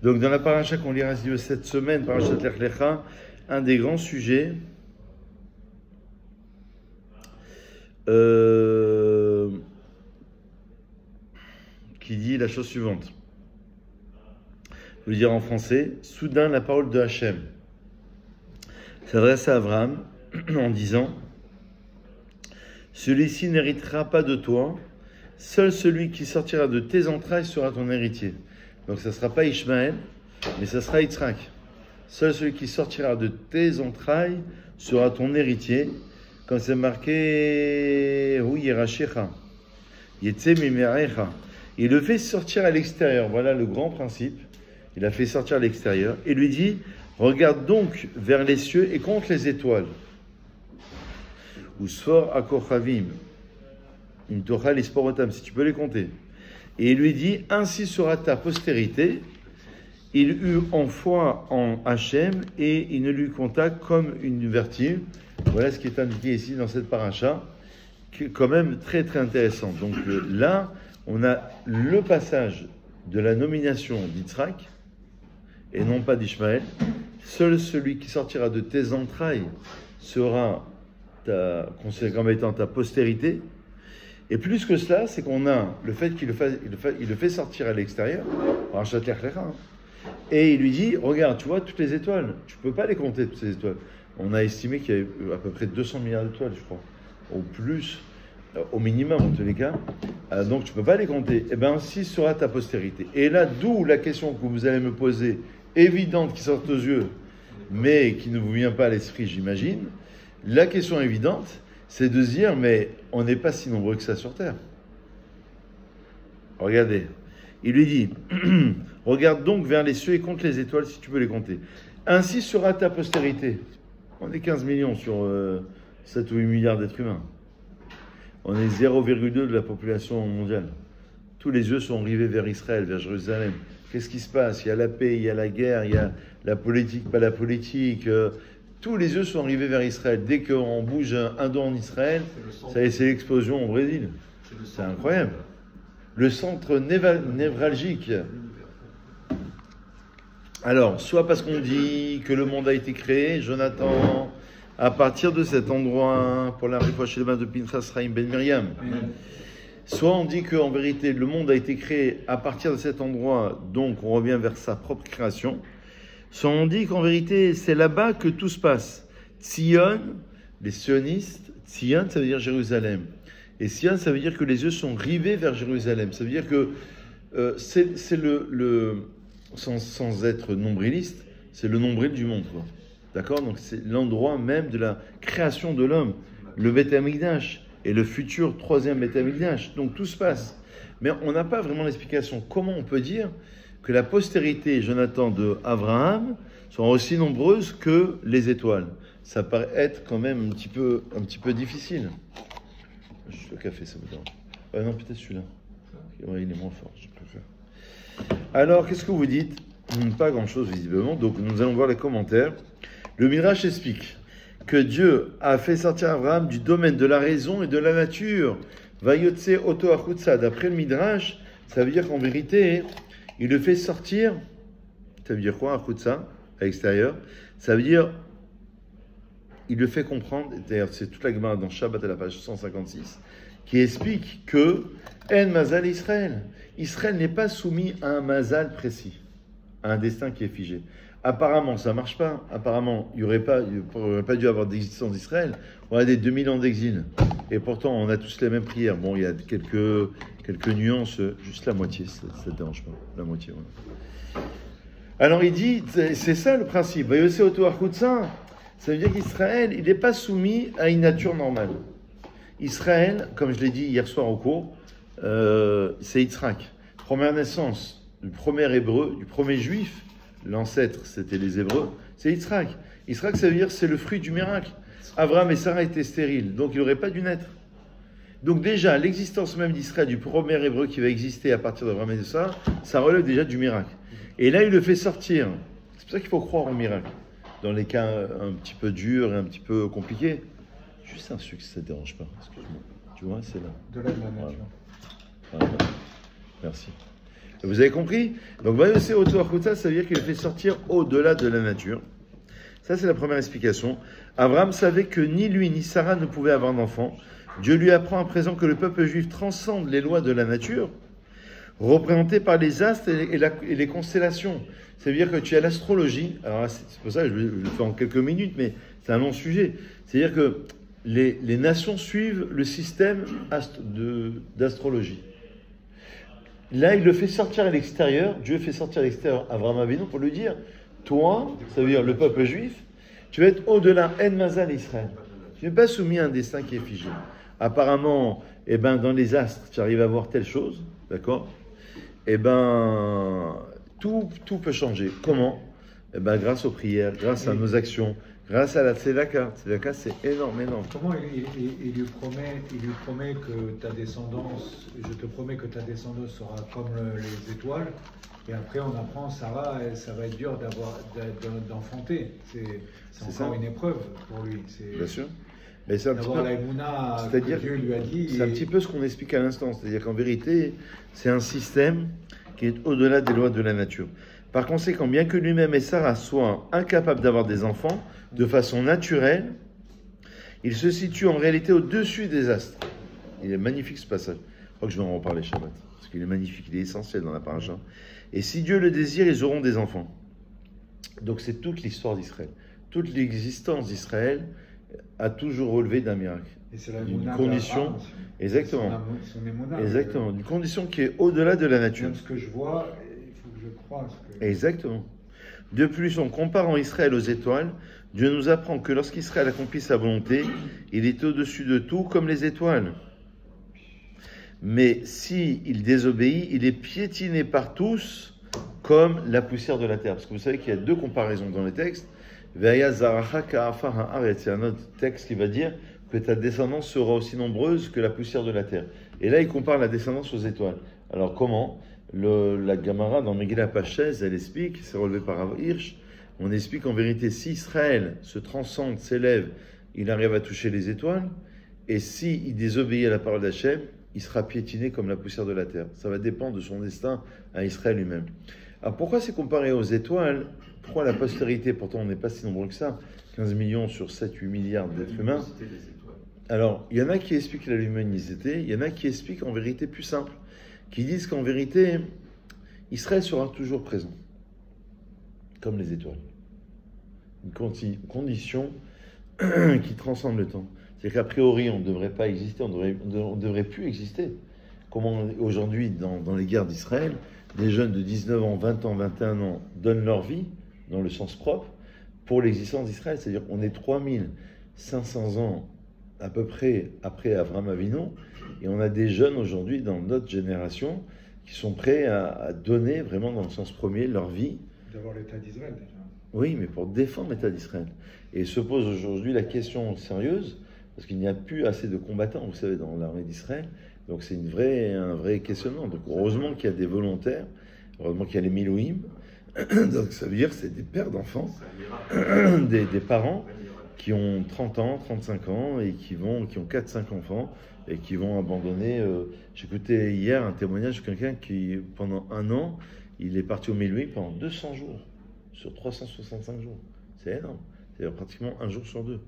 Donc dans la paracha qu'on lira cette semaine, parachat Lech Lecha, un des grands sujets qui dit la chose suivante. Je veux dire en français, soudain la parole de Hachem s'adresse à Abraham en disant: celui-ci n'héritera pas de toi, seul celui qui sortira de tes entrailles sera ton héritier. Donc ça ne sera pas Ishmaël, mais ça sera Yitzhak. Seul celui qui sortira de tes entrailles sera ton héritier, comme c'est marqué oui, Yerashecha, Yetze Mimerecha. Il le fait sortir à l'extérieur. Voilà le grand principe. Il a fait sortir à l'extérieur et lui dit: regarde donc vers les cieux et compte les étoiles. Ou Sfor Akochavim, Im Tochal Isporotam, si tu peux les compter. Et il lui dit: ainsi sera ta postérité. Il eut en foi en Hachem et il ne lui compta comme une vertu. Voilà ce qui est indiqué ici dans cette paracha, qui est quand même très très intéressant. Donc là, on a le passage de la nomination d'Yitzhak et non pas d'Ishmaël. Seul celui qui sortira de tes entrailles sera considéré comme étant ta postérité. Et plus que cela, c'est qu'on a le fait qu'il le fait sortir à l'extérieur, parachat Lech Lecha, et il lui dit: regarde, tu vois toutes les étoiles, tu peux pas les compter toutes ces étoiles. On a estimé qu'il y avait à peu près 200 milliards d'étoiles, je crois, au plus, au minimum en tous les cas. Donc tu peux pas les compter. Et bien ainsi sera ta postérité. Et là, d'où la question que vous allez me poser, évidente, qui sort aux yeux, mais qui ne vous vient pas à l'esprit, j'imagine. La question évidente, c'est de se dire: mais on n'est pas si nombreux que ça sur Terre. Regardez, il lui dit: regarde donc vers les cieux et compte les étoiles si tu peux les compter. Ainsi sera ta postérité. On est 15 millions sur 7 ou 8 milliards d'êtres humains. On est 0,2 de la population mondiale. Tous les yeux sont rivés vers Israël, vers Jérusalem. Qu'est-ce qui se passe? Il y a la paix, il y a la guerre, il y a la politique, pas la politique. Tous les yeux sont rivés vers Israël. Dès qu'on bouge un dos en Israël, c'est l'explosion au Brésil. C'est incroyable. Le centre névralgique. Alors, soit parce qu'on dit que le monde a été créé, Jonathan, à partir de cet endroit, pour la fois chez les mains de Pinchas Chaim Ben Miriam, soit on dit qu'en vérité, le monde a été créé à partir de cet endroit, donc on revient vers sa propre création, soit on dit qu'en vérité, c'est là-bas que tout se passe. Tzion, les sionistes, Tzion, ça veut dire Jérusalem. Et Sion, ça veut dire que les yeux sont rivés vers Jérusalem. Ça veut dire que c'est sans être nombriliste, c'est le nombril du monde, quoi. D'accord? Donc c'est l'endroit même de la création de l'homme, le Beth Amikdash et le futur troisième Beth Amikdash. Donc tout se passe. Mais on n'a pas vraiment l'explication. Comment on peut dire que la postérité, Jonathan, de Abraham sont aussi nombreuses que les étoiles? Ça paraît être quand même un petit peu difficile. Juste le café, ça me dérange. Non, peut-être celui-là. Ouais, il est moins fort, je préfère. Alors, qu'est-ce que vous dites? Pas grand-chose, visiblement. Donc, nous allons voir les commentaires. Le Midrash explique que Dieu a fait sortir Abraham du domaine de la raison et de la nature. Vayotse oto achutza. D'après le Midrash, ça veut dire qu'en vérité, il le fait sortir. Ça veut dire quoi, achutza, à l'extérieur? Ça veut dire, il le fait comprendre, d'ailleurs c'est toute la Gemara dans Shabbat à la page 156, qui explique que En Mazal Israël. Israël n'est pas soumis à un Mazal précis, à un destin qui est figé. Apparemment, ça ne marche pas. Apparemment, il n'y aurait pas dû avoir d'existence d'Israël. On a des 2000 ans d'exil. Et pourtant, on a tous les mêmes prières. Bon, il y a quelques nuances, juste la moitié, ça ne te dérange pas. La moitié, voilà. Alors il dit, c'est ça le principe. Vayose oto achutza. Ça veut dire qu'Israël, il n'est pas soumis à une nature normale. Israël, comme je l'ai dit hier soir au cours, c'est Yitzhak. Première naissance du premier hébreu, du premier juif, l'ancêtre c'était les Hébreux, c'est Yitzhak. Yitzhak, ça veut dire c'est le fruit du miracle. Abraham et Sarah étaient stériles, donc il n'aurait pas dû naître. Donc déjà, l'existence même d'Israël, du premier hébreu qui va exister à partir d'Abraham et de Sarah, ça relève déjà du miracle. Et là, il le fait sortir. C'est pour ça qu'il faut croire au miracle. Dans les cas un petit peu durs et un petit peu compliqués. Juste un sucre, ça ne te dérange pas. Excuse-moi. Tu vois, c'est là. De l'aide de la nature. Voilà. Merci. Vous avez compris? Donc, Vayose Oto Achuta, ça veut dire qu'il le fait sortir au-delà de la nature. Ça, c'est la première explication. Abraham savait que ni lui ni Sarah ne pouvaient avoir d'enfants. Dieu lui apprend à présent que le peuple juif transcende les lois de la nature, représentées par les astres et les constellations. Ça veut dire que tu as l'astrologie. Alors, c'est pour ça que je le fais en quelques minutes, mais c'est un long sujet. C'est-à-dire que les nations suivent le système d'astrologie. Là, il le fait sortir à l'extérieur. Dieu fait sortir à l'extérieur Abraham Avinu pour lui dire, toi, ça veut dire le peuple juif, tu vas être au-delà, En Mazal Israël. Tu n'es pas soumis à un destin qui est figé. Apparemment, dans les astres, tu arrives à voir telle chose, d'accord? Tout peut changer. Comment? Grâce aux prières, grâce à nos actions, grâce à la tzedaka. Tzedaka, c'est énorme. Comment il lui promet que ta descendance, je te promets que ta descendance sera comme les étoiles, et après on apprend, Sarah, ça va être dur d'enfanter. C'est encore une épreuve pour lui. Bien sûr. Mais c'est un petit peu, c'est-à-dire, Dieu lui a dit. C'est un petit peu ce qu'on explique à l'instant. C'est-à-dire qu'en vérité, c'est un système qui est au-delà des lois de la nature. Par conséquent, bien que lui-même et Sarah soient incapables d'avoir des enfants de façon naturelle, il se situe en réalité au-dessus des astres. Il est magnifique ce passage. Je crois que je vais en reparler Shabbat. Parce qu'il est magnifique, il est essentiel dans la paracha. Et si Dieu le désire, ils auront des enfants. Donc c'est toute l'histoire d'Israël. Toute l'existence d'Israël a toujours relevé d'un miracle. Et c'est d'une condition, exactement. Exactement, d'une condition qui est au-delà de la nature. Même ce que je vois, il faut que je croie. Exactement. De plus, en comparant Israël aux étoiles, Dieu nous apprend que lorsqu'Israël accomplit sa volonté, il est au-dessus de tout comme les étoiles. Mais s'il désobéit, il est piétiné par tous comme la poussière de la terre. Parce que vous savez qu'il y a deux comparaisons dans les textes. Il y a un autre texte qui va dire que ta descendance sera aussi nombreuse que la poussière de la terre. Et là, il compare la descendance aux étoiles. Alors comment? La Gemara dans Megillah Pachez, elle explique, c'est relevé par Rav Hirsch, on explique en vérité, si Israël se transcende, s'élève, il arrive à toucher les étoiles, et s'il désobéit à la parole d'Hachem, il sera piétiné comme la poussière de la terre. Ça va dépendre de son destin à Israël lui-même. Alors pourquoi c'est comparé aux étoiles? Pourquoi la postérité? Pourtant on n'est pas si nombreux que ça, 15 millions sur 7-8 milliards d'êtres humains. Alors, il y en a qui expliquent la luminosité, il y en a qui expliquent en vérité plus simple, qui disent qu'en vérité, Israël sera toujours présent, comme les étoiles. Une condition qui transcende le temps. C'est-à-dire qu'a priori, on ne devrait pas exister, on ne devrait plus exister. Comment aujourd'hui, dans les guerres d'Israël, des jeunes de 19 ans, 20 ans, 21 ans donnent leur vie, dans le sens propre, pour l'existence d'Israël. C'est-à-dire qu'on est 3500 ans à peu près après Avraham Avinu, et on a des jeunes aujourd'hui dans notre génération qui sont prêts à donner vraiment dans le sens premier leur vie. D'avoir l'État d'Israël déjà. Oui, mais pour défendre l'État d'Israël. Et se pose aujourd'hui la question sérieuse, parce qu'il n'y a plus assez de combattants, vous savez, dans l'armée d'Israël. Donc c'est un vrai questionnement. Donc heureusement qu'il y a des volontaires, heureusement qu'il y a les Milouim. Donc ça veut dire que c'est des pères d'enfants, des parents qui ont 30 ans, 35 ans et qui ont 4-5 enfants et qui vont abandonner. J'écoutais hier un témoignage de quelqu'un qui, pendant 1 an, il est parti au Milouim pendant 200 jours, sur 365 jours. C'est énorme. C'est-à-dire pratiquement 1 jour sur 2.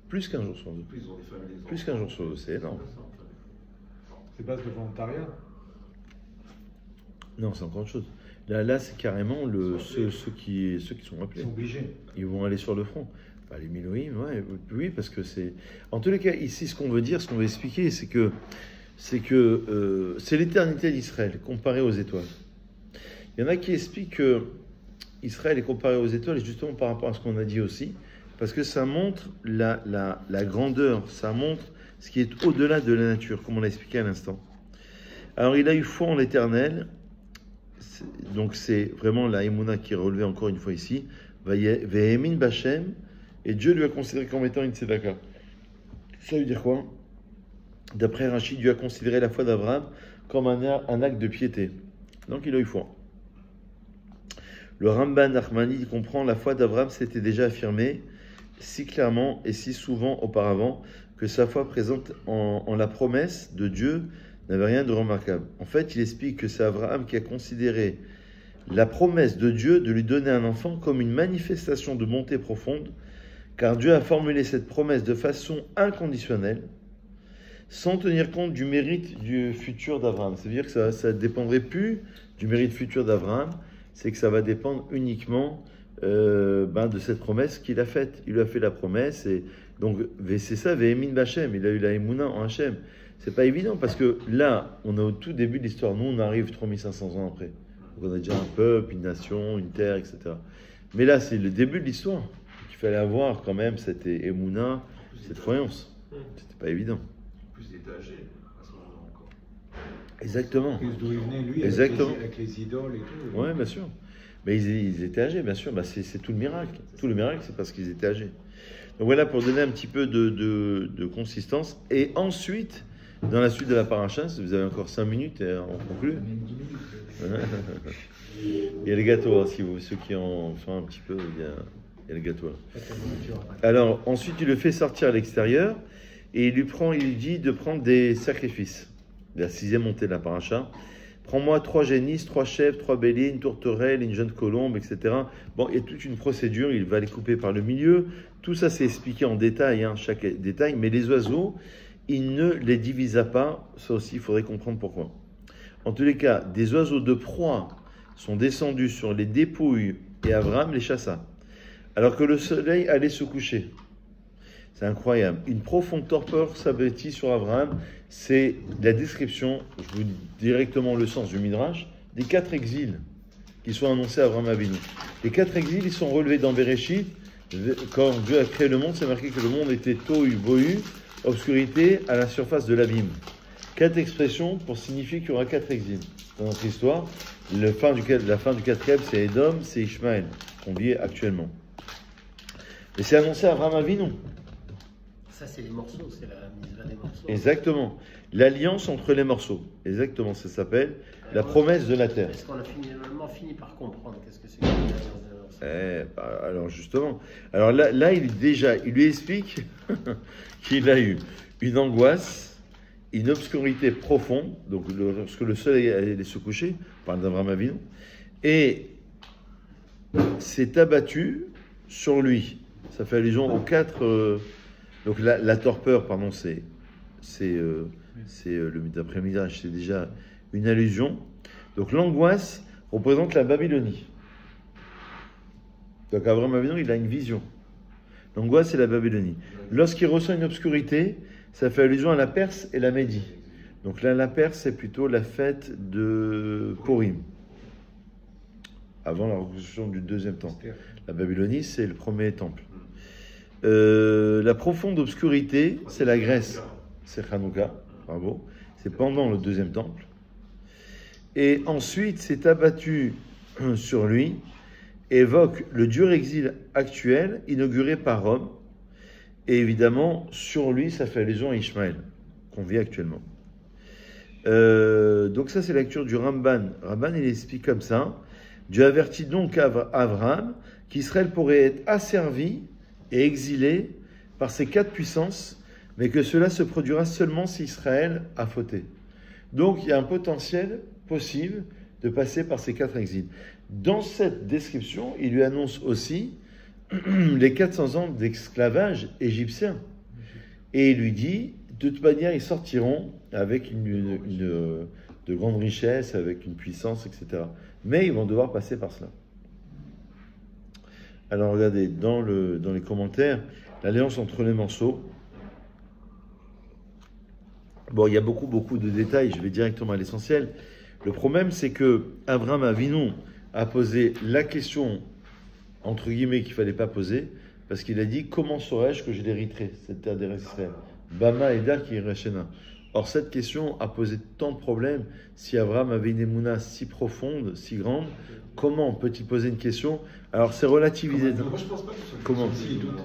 Plus qu'un jour sur 2. Plus qu'un jour sur 2, c'est énorme. C'est base de volontariat? Non, c'est encore autre chose. Là c'est carrément ceux qui sont appelés. Ils sont obligés. Ils vont aller sur le front. Enfin, les Milouim, oui, parce que c'est... En tous les cas, ici, ce qu'on veut dire, ce qu'on veut expliquer, c'est que c'est l'éternité d'Israël, comparée aux étoiles. Il y en a qui expliquent que Israël est comparé aux étoiles, justement par rapport à ce qu'on a dit aussi, parce que ça montre la grandeur, ça montre ce qui est au-delà de la nature, comme on l'a expliqué à l'instant. Alors, il a eu foi en l'Éternel, donc c'est vraiment la Emouna qui est relevée encore une fois ici, Ve'emin Bachem, et Dieu lui a considéré comme étant une tzedaka. Ça veut dire quoi? D'après Rachid, Dieu a considéré la foi d'Abraham comme un acte de piété. Donc il a eu foi. Le Ramban Nachmani comprend la foi d'Abraham s'était déjà affirmée si clairement et si souvent auparavant que sa foi présente en la promesse de Dieu n'avait rien de remarquable. En fait, il explique que c'est Abraham qui a considéré la promesse de Dieu de lui donner un enfant comme une manifestation de bonté profonde, car Dieu a formulé cette promesse de façon inconditionnelle, sans tenir compte du mérite du futur d'Abraham. C'est-à-dire que ça ne dépendrait plus du mérite futur d'Abraham, c'est que ça va dépendre uniquement de cette promesse qu'il a faite. Il lui a fait la promesse, et donc c'est ça, Vehemin Bachem, il a eu la Emouna en Hachem. C'est pas évident, parce que là, on est au tout début de l'histoire. Nous, on arrive 3500 ans après. Donc on a déjà un peuple, une nation, une terre, etc. Mais là, c'est le début de l'histoire. Il fallait avoir quand même cette Emouna, cette croyance. C'était pas évident. En plus, il était âgé à ce moment-là encore. Exactement. D'où il venait, lui, Exactement. avec les idoles et tout. Oui, bien sûr. Mais ils étaient âgés, bien sûr. C'est tout le miracle. Tout le miracle, c'est parce qu'ils étaient âgés. Donc voilà, pour donner un petit peu de consistance. Et ensuite, dans la suite de la paracha, vous avez encore 5 minutes et on conclut. Il y a le gâteau, hein, si vous, ceux qui en font un petit peu, il y a le gâteau. Là. Alors, ensuite, il le fait sortir à l'extérieur et il lui dit de prendre des sacrifices. La 6e montée de la paracha. Prends-moi 3 génisses, 3 chèvres, 3 béliers, une tourterelle, une jeune colombe, etc. Bon, il y a toute une procédure, il va les couper par le milieu. Tout ça, c'est expliqué en détail, hein, chaque détail. Mais les oiseaux, il ne les divisa pas. Ça aussi, il faudrait comprendre pourquoi. En tous les cas, des oiseaux de proie sont descendus sur les dépouilles et Abraham les chassa. Alors que le soleil allait se coucher. C'est incroyable. Une profonde torpeur s'abattit sur Abraham. C'est la description, je vous dis directement le sens du Midrash, des 4 exils qui sont annoncés à Abraham Avinu. Les 4 exils, ils sont relevés dans Bereshit. Quand Dieu a créé le monde, c'est marqué que le monde était tohu bohu, obscurité à la surface de l'abîme. 4 expressions pour signifier qu'il y aura 4 exils. Dans notre histoire, la fin du 4e, c'est Édom, c'est Ishmaël, qu'on vit actuellement. Et c'est annoncé à Abraham Avinu. Ça, c'est les morceaux, c'est la mise des morceaux. Exactement. L'alliance entre les morceaux. Exactement, ça s'appelle la promesse de la terre. Est-ce qu'on a finalement fini par comprendre qu'est-ce que c'est que l'alliance des morceaux? Alors justement. Alors là il lui explique qu'il a eu une angoisse, une obscurité profonde, donc lorsque le soleil allait se coucher, on parle d'Abraham Avinu, et s'est abattu sur lui. Ça fait allusion aux 4... donc la torpeur, pardon, c'est le d'après Midrash, c'est déjà une allusion. Donc l'angoisse représente la Babylonie. Donc Abraham Avinu, il a une vision. L'angoisse, c'est la Babylonie. Lorsqu'il ressent une obscurité, ça fait allusion à la Perse et la Médie. Donc là, la Perse, c'est plutôt la fête de Purim, avant la reconstruction du 2e temple. La Babylonie, c'est le 1er temple. La profonde obscurité, c'est la Grèce. C'est Hanouka, bravo. C'est pendant le 2e temple. Et ensuite, c'est abattu sur lui, évoque le dur exil actuel, inauguré par Rome. Et évidemment, sur lui, ça fait allusion à Ishmaël, qu'on vit actuellement. Donc ça, c'est la lecture du Ramban. Ramban, il explique comme ça. Dieu avertit donc Abraham qu'Israël pourrait être asservi et exilé par ces 4 puissances, mais que cela se produira seulement si Israël a fauté. Donc il y a un potentiel possible de passer par ces 4 exils. Dans cette description, il lui annonce aussi les 400 ans d'esclavage égyptien. Et il lui dit, de toute manière, ils sortiront avec de grandes richesses, avec une puissance, etc. Mais ils vont devoir passer par cela. Alors regardez, dans les commentaires, l'alliance entre les morceaux. Bon, il y a beaucoup de détails, je vais directement à l'essentiel. Le problème, c'est que Abraham Avinu a posé la question, entre guillemets, qu'il ne fallait pas poser, parce qu'il a dit, comment saurais-je que je l'hériterai, cette terre d'Israël? Bama et Dar qui Rachena. Or, cette question a posé tant de problèmes. Si Abraham avait une émouna si profonde, si grande, comment peut-il poser une question? Alors, c'est relativisé. Moi, je pense pas que ce soit une Comment? question de doute.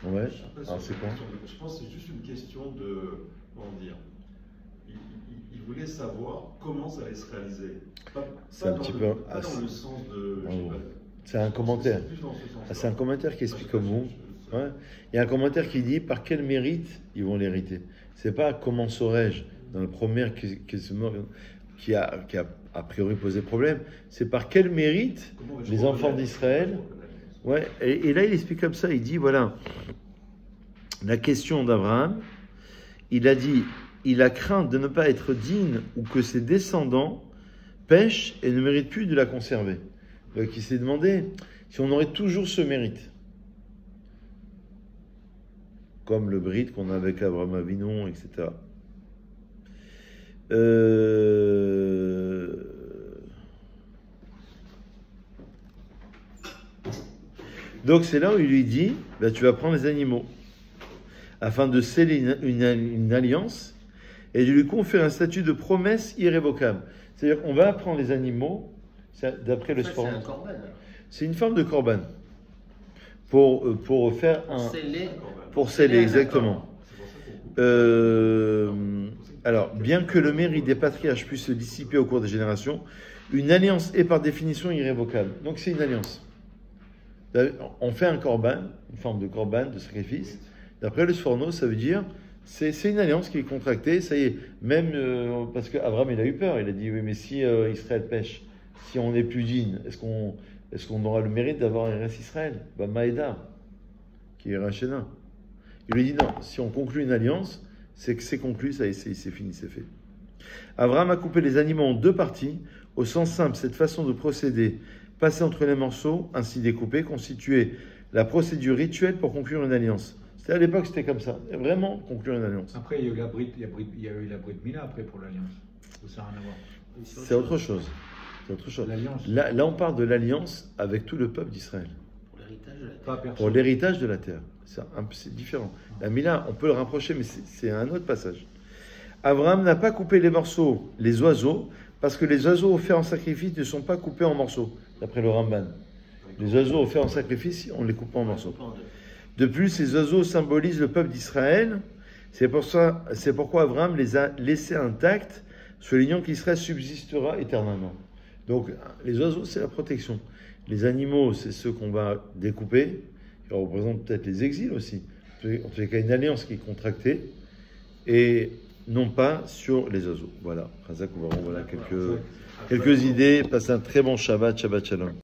Ouais. Alors, c'est quoi? Je pense que c'est juste une question de... Comment dire? Il voulait savoir comment ça allait se réaliser. C'est un petit peu... Pas dans le sens de... C'est un commentaire. C'est un commentaire qui explique comme vous. Ouais. Il y a un commentaire qui dit par quel mérite ils vont l'hériter. C'est pas comment saurais-je. dans la première qui a a priori posé problème, c'est par quel mérite les enfants d'Israël. Ouais, et là il explique comme ça, il dit voilà, la question d'Abraham, il a dit, il a craint de ne pas être digne ou que ses descendants pêchent et ne méritent plus de la conserver. Donc il s'est demandé si on aurait toujours ce mérite. Comme le Brit qu'on a avec Abraham Avinu, etc. Donc c'est là où il lui dit, bah, tu vas prendre les animaux, afin de sceller une alliance et de lui conférer un statut de promesse irrévocable. C'est-à-dire qu'on va prendre les animaux, d'après le sport. C'est un corban. C'est une forme de corban. Pour faire un... Pour sceller, exactement. Alors, bien que le mérite des patriarches puisse se dissiper au cours des générations, une alliance est par définition irrévocable. Donc c'est une alliance. On fait un corban, une forme de corban, de sacrifice. D'après le Sforno, ça veut dire c'est une alliance qui est contractée. Ça y est, même parce qu'Abraham il a eu peur. Il a dit oui, mais si Israël pêche, si on n'est plus digne, est-ce qu'on aura le mérite d'avoir un reste Israël? Bah, Maïda, qui est Rachena. Il lui dit non, si on conclut une alliance, c'est que c'est conclu, ça y est, c'est fini, c'est fait. Abraham a coupé les animaux en deux parties. Au sens simple, cette façon de procéder, passer entre les morceaux, ainsi découpés, constituait la procédure rituelle pour conclure une alliance. C'était à l'époque, c'était comme ça, vraiment conclure une alliance. Après, il y a eu la Brit Mila après pour l'alliance. Ça n'a rien à voir. C'est autre chose. C'est autre chose. Là, on parle de l'alliance avec tout le peuple d'Israël. Pour l'héritage de la terre. C'est différent. La Mila, on peut le rapprocher, mais c'est un autre passage. Abraham n'a pas coupé les morceaux, les oiseaux, parce que les oiseaux offerts en sacrifice ne sont pas coupés en morceaux, d'après le Ramban. Les oiseaux offerts en sacrifice, on les coupe pas en morceaux. De plus, ces oiseaux symbolisent le peuple d'Israël. C'est pourquoi Abraham les a laissés intacts, soulignant qu'Israël subsistera éternellement. Donc, les oiseaux, c'est la protection. Les animaux, c'est ceux qu'on va découper, qui représentent peut-être les exils aussi. En tout cas, une alliance qui est contractée, et non pas sur les oiseaux. Voilà, voilà quelques idées. Passez un très bon Shabbat, Shabbat Shalom.